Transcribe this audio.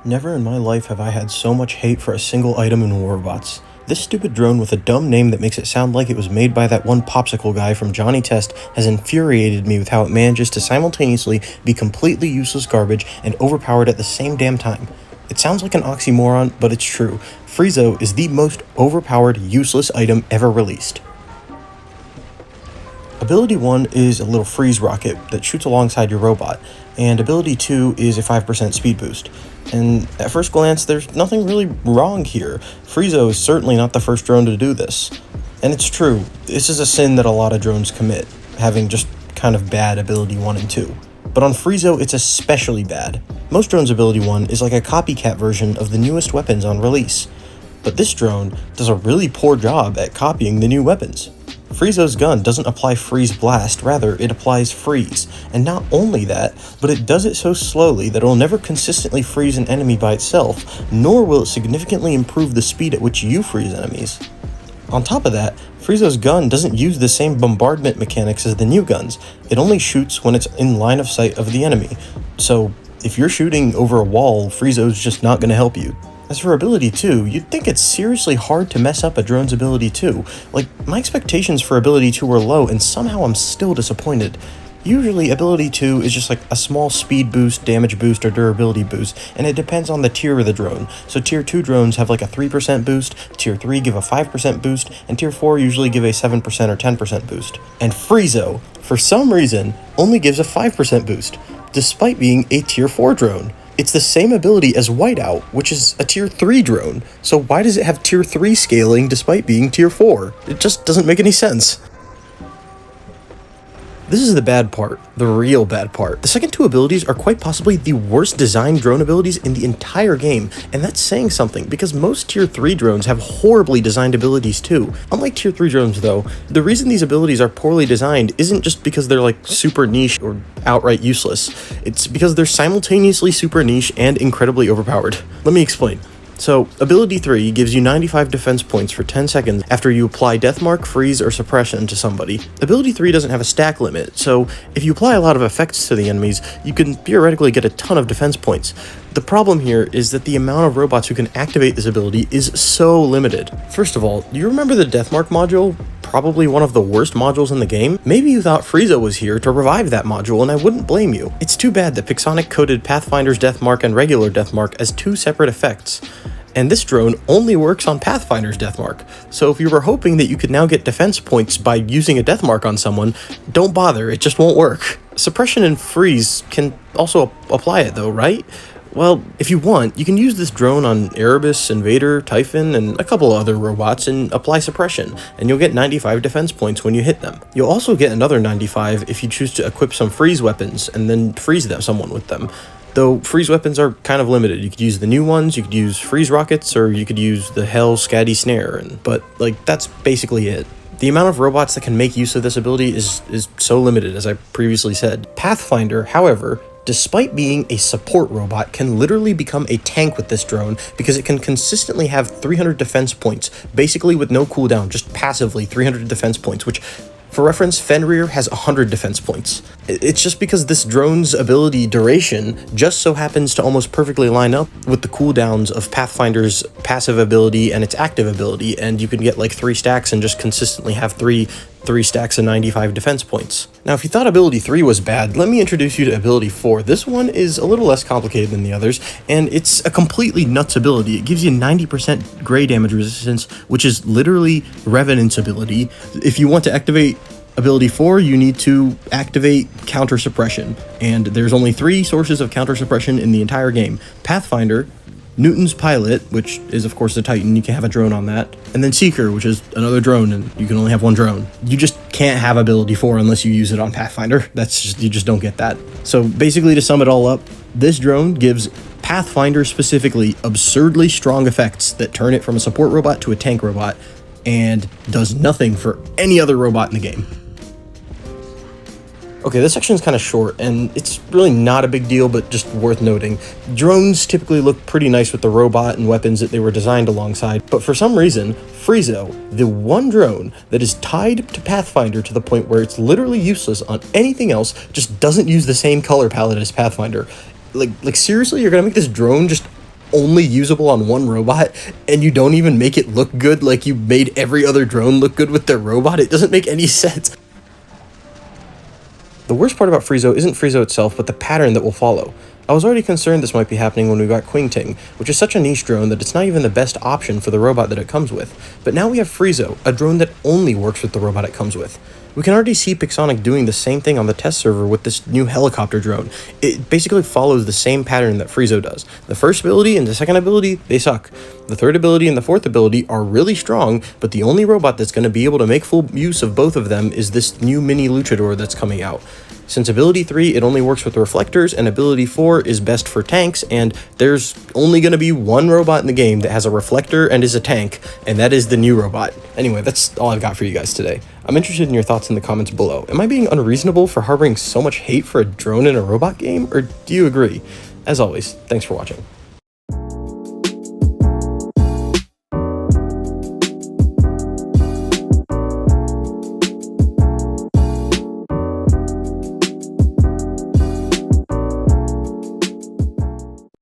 Never in my life have I had so much hate for a single item in Warbots. This stupid drone with a dumb name that makes it sound like it was made by that one popsicle guy from Johnny Test has infuriated me with how it manages to simultaneously be completely useless garbage and overpowered at the same damn time. It sounds like an oxymoron, but it's true. Freezo is the most overpowered, useless item ever released. Ability 1 is a little freeze rocket that shoots alongside your robot, and Ability 2 is a 5% speed boost. And at first glance, there's nothing really wrong here. Freezo is certainly not the first drone to do this. And it's true, this is a sin that a lot of drones commit, having just kind of bad Ability 1 and 2. But on Freezo, it's especially bad. Most drones' Ability 1 is like a copycat version of the newest weapons on release. But this drone does a really poor job at copying the new weapons. Freezo's gun doesn't apply freeze blast, rather it applies freeze. And not only that, but it does it so slowly that it'll never consistently freeze an enemy by itself, nor will it significantly improve the speed at which you freeze enemies. On top of that, Freezo's gun doesn't use the same bombardment mechanics as the new guns. It only shoots when it's in line of sight of the enemy. So if you're shooting over a wall, Freezo's just not going to help you. As for Ability 2, you'd think it's seriously hard to mess up a drone's Ability 2. Like, my expectations for Ability 2 were low, and somehow I'm still disappointed. Usually, Ability 2 is just like a small speed boost, damage boost, or durability boost, and it depends on the tier of the drone. So Tier 2 drones have like a 3% boost, Tier 3 give a 5% boost, and Tier 4 usually give a 7% or 10% boost. And Freezo, for some reason, only gives a 5% boost, despite being a Tier 4 drone. It's the same ability as Whiteout, which is a Tier 3 drone, so why does it have Tier 3 scaling despite being Tier 4? It just doesn't make any sense. This is the bad part, the real bad part. The second two abilities are quite possibly the worst designed drone abilities in the entire game, and that's saying something, because most Tier 3 drones have horribly designed abilities too. Unlike Tier 3 drones though, the reason these abilities are poorly designed isn't just because they're like super niche or outright useless. It's because they're simultaneously super niche and incredibly overpowered. Let me explain. So, Ability 3 gives you 95 defense points for 10 seconds after you apply Deathmark, Freeze, or Suppression to somebody. Ability 3 doesn't have a stack limit, so if you apply a lot of effects to the enemies, you can theoretically get a ton of defense points. The problem here is that the amount of robots who can activate this ability is so limited. First of all, do you remember the Deathmark module? Probably one of the worst modules in the game? Maybe you thought Freezo was here to revive that module, and I wouldn't blame you. It's too bad that Pixonic coded Pathfinder's Deathmark and regular Deathmark as two separate effects. And this drone only works on Pathfinder's Deathmark, so if you were hoping that you could now get defense points by using a Deathmark on someone, don't bother, it just won't work. Suppression and Freeze can also apply it though, right? Well, if you want, you can use this drone on Erebus, Invader, Typhon, and a couple other robots and apply suppression, and you'll get 95 defense points when you hit them. You'll also get another 95 if you choose to equip some freeze weapons and then freeze someone with them. Though freeze weapons are kind of limited. You could use the new ones, you could use freeze rockets, or you could use the Hell Scatty Snare, but like that's basically it. The amount of robots that can make use of this ability is so limited, as I previously said. Pathfinder, however, despite being a support robot, can literally become a tank with this drone because it can consistently have 300 defense points, basically with no cooldown, just passively 300 defense points, which, for reference, Fenrir has 100 defense points. It's just because this drone's ability duration just so happens to almost perfectly line up with the cooldowns of Pathfinder's passive ability and its active ability, and you can get like 3 stacks and just consistently have three stacks of 95 defense points. Now, if you thought Ability 3 was bad, let me introduce you to Ability 4. This one is a little less complicated than the others, and it's a completely nuts ability. It gives you 90% gray damage resistance, which is literally Revenant's ability. If you want to activate Ability 4, you need to activate Counter Suppression, and there's only 3 sources of Counter Suppression in the entire game. Pathfinder, Newton's Pilot, which is of course the Titan, you can have a drone on that, and then Seeker, which is another drone, and you can only have one drone. You just can't have Ability 4 unless you use it on Pathfinder. You just don't get that. So basically, to sum it all up, this drone gives Pathfinder specifically absurdly strong effects that turn it from a support robot to a tank robot, and does nothing for any other robot in the game. Okay, this section is kind of short, and it's really not a big deal, but just worth noting. Drones typically look pretty nice with the robot and weapons that they were designed alongside, but for some reason, Freezo, the one drone that is tied to Pathfinder to the point where it's literally useless on anything else, just doesn't use the same color palette as Pathfinder. Like seriously, you're gonna make this drone just only usable on one robot, and you don't even make it look good like you made every other drone look good with their robot. It doesn't make any sense. The worst part about Freezo isn't Freezo itself, but the pattern that will follow. I was already concerned this might be happening when we got Qingting, which is such a niche drone that it's not even the best option for the robot that it comes with. But now we have Freezo, a drone that only works with the robot it comes with. We can already see Pixonic doing the same thing on the test server with this new helicopter drone. It basically follows the same pattern that Freezo does. The first ability and the second ability, they suck. The third ability and the fourth ability are really strong, but the only robot that's going to be able to make full use of both of them is this new mini luchador that's coming out. Since ability 3, it only works with reflectors, and ability 4 is best for tanks, and there's only going to be one robot in the game that has a reflector and is a tank, and that is the new robot. Anyway, that's all I've got for you guys today. I'm interested in your thoughts in the comments below. Am I being unreasonable for harboring so much hate for a drone in a robot game, or do you agree? As always, thanks for watching.